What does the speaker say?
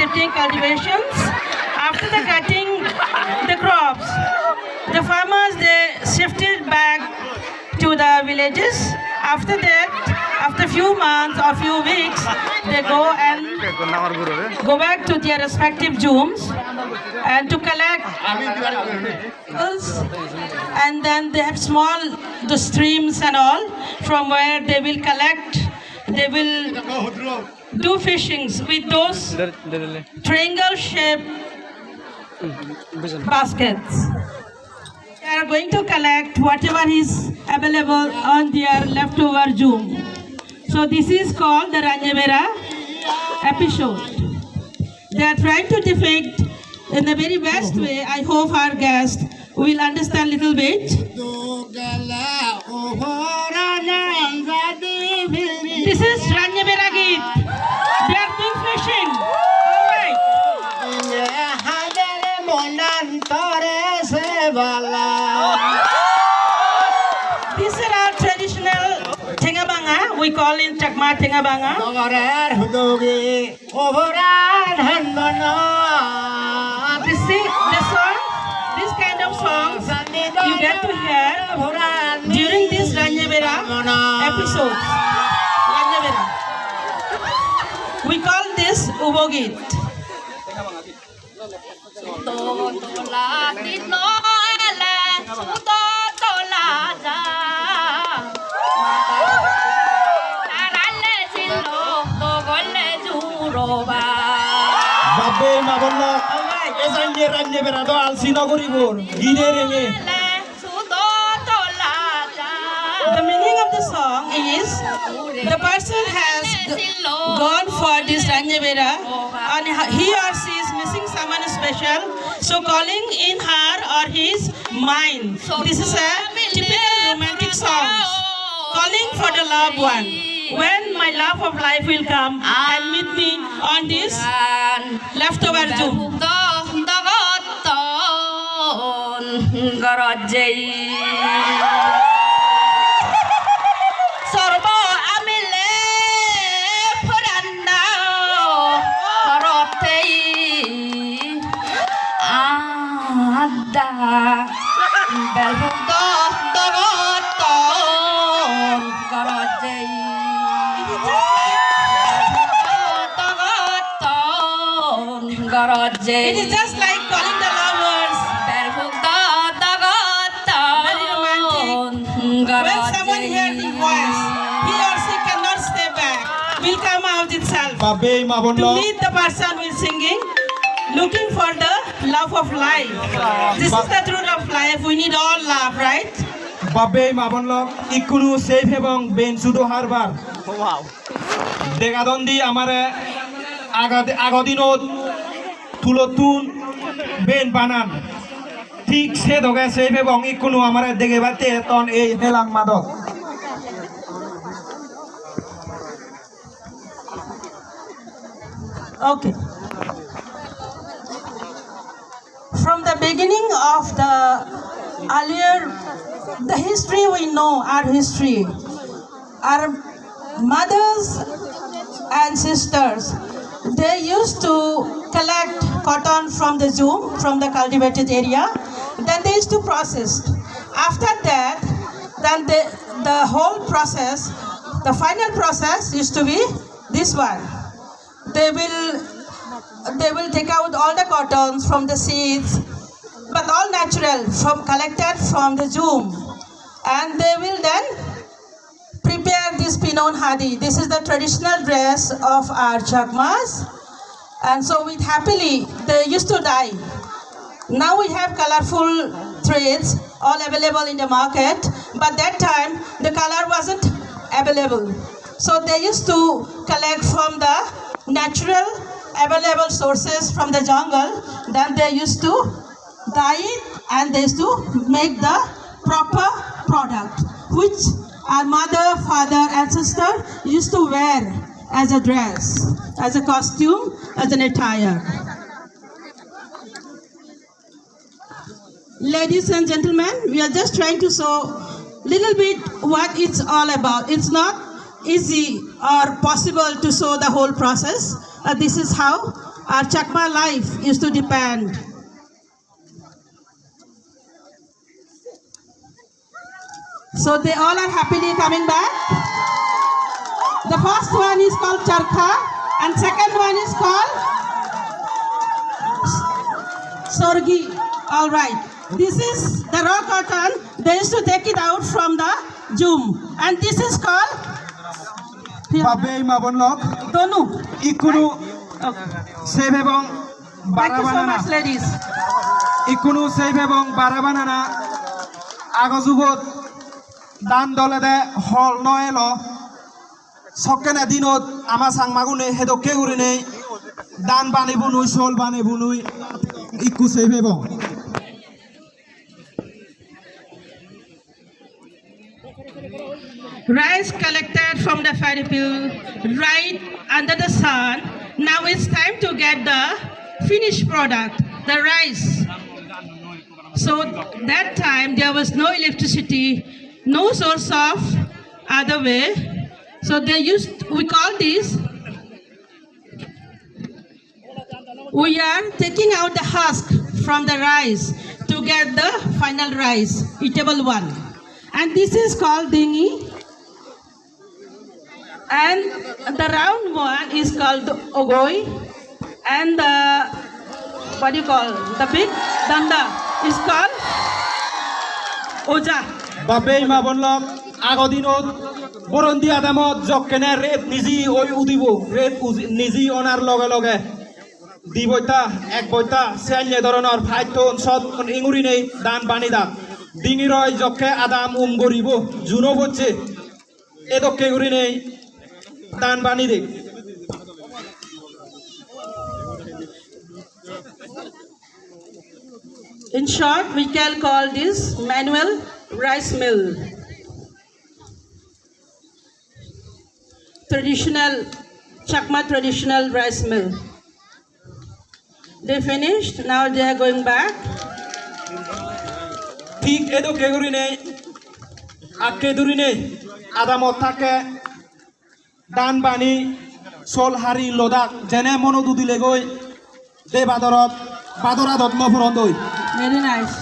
shifting cultivations. After the cutting the crops, the farmers they shifted back to the villages. After that, after few months or few weeks, they go back to their respective zooms and to collect, and then they have small the streams and all from where they will collect. They will do fishings with those triangle shaped baskets. They are going to collect whatever is available on their leftover zoom. So this is called the Ranjavera episode. They are trying to depict in the very best way. I hope our guests will understand a little bit. This is Ranjavera Geet. They are doing fishing. All right. These are our traditional Tengabanga. We call it Chakma Tengabanga. This kind of songs you get to hear during this Ranjavera episodes. Ranjavera. We call this Ubogit. The meaning of the song is the person has gone for this Ranjavera and he or she is missing someone special, so calling in her or his mind. This is a typical romantic song, calling for the loved one. When my love of life will come and meet me on this leftover zoom. It is just like calling the lovers. Very romantic. When someone hears the voice, he or she cannot stay back. Will come out itself. To meet the person who is singing, looking for the love of life. This is the truth of life. We need all love, right? Babe Mabonlok, Ikunu safe hebong Ben Sudo Harbar. Wow. Degadondi Amare Agodino Tulotun Ben Banan. Tik Sedoga safe hebong Ikunu Amare Degebate on a Helang Madok. Okay. From the beginning of the earlier, the history we know, our history, our mothers and sisters, they used to collect cotton from the zoom, from the cultivated area, then they used to process. After that, then the whole process, the final process used to be this one. They will take out all the cottons from the seeds, but all natural, collected from the zoom. And they will then prepare this pinon hadi. This is the traditional dress of our Chakmas. And so with happily, they used to dye. Now we have colorful threads, all available in the market. But that time, the color wasn't available. So they used to collect from the natural available sources from the jungle. Then they used to dye it and they used to make the proper product, which our mother, father, and sister used to wear as a dress, as a costume, as an attire. Ladies and gentlemen, we are just trying to show a little bit what it's all about. It's not easy or possible to show the whole process. This is how our Chakma life used to depend. So they all are happily coming back. The first one is called Charkha and second one is called Sorgi. All right. This is the raw cotton. They used to take it out from the jum. And this is called Babe Mabonlok, Donu. Ikunu Save Ebong Thank you so Barabanana, much, ladies. Ikunu Save Ebong Barabanana, Agazugot, Dan Dolede, Hall Noelo, Soken Adinot, Amasang Magune, Hedoke Urine, Dan Banibunu, Sol Banibunu, Iku Save Ebong. Rice collected from the paddy field right under the sun. Now it's time to get the finished product, the rice. So that time there was no electricity, no source of other way. So we call this, we are taking out the husk from the rice to get the final rice, eatable one. And this is called dingi. And the round one is called ogoi. And the, what do you call, the big danda is called oja. Babe Mabonlok, Agodinot, Borondi Adamot, Jokene, Red Nizi, Oi Udibu, Red Nizi onar loge. Diboita, Ekboita, Selye Doronor, Python, Sot, Ingurine, Dan Banida, Dingiroy, Joke, Adam, Goribo, Juno Boche, Edoke Urine, Dan Banide. In short, we can call this manual rice mill. Traditional, Chakma traditional rice mill. They finished, now they are going back. Tik Edoke Urine, Ake Durine, Adamotake, Dan Bani, Sol Hari Lodak, Jene Mono Dudilegoi, De Badorot, Badoradot Moforondoi. Very nice.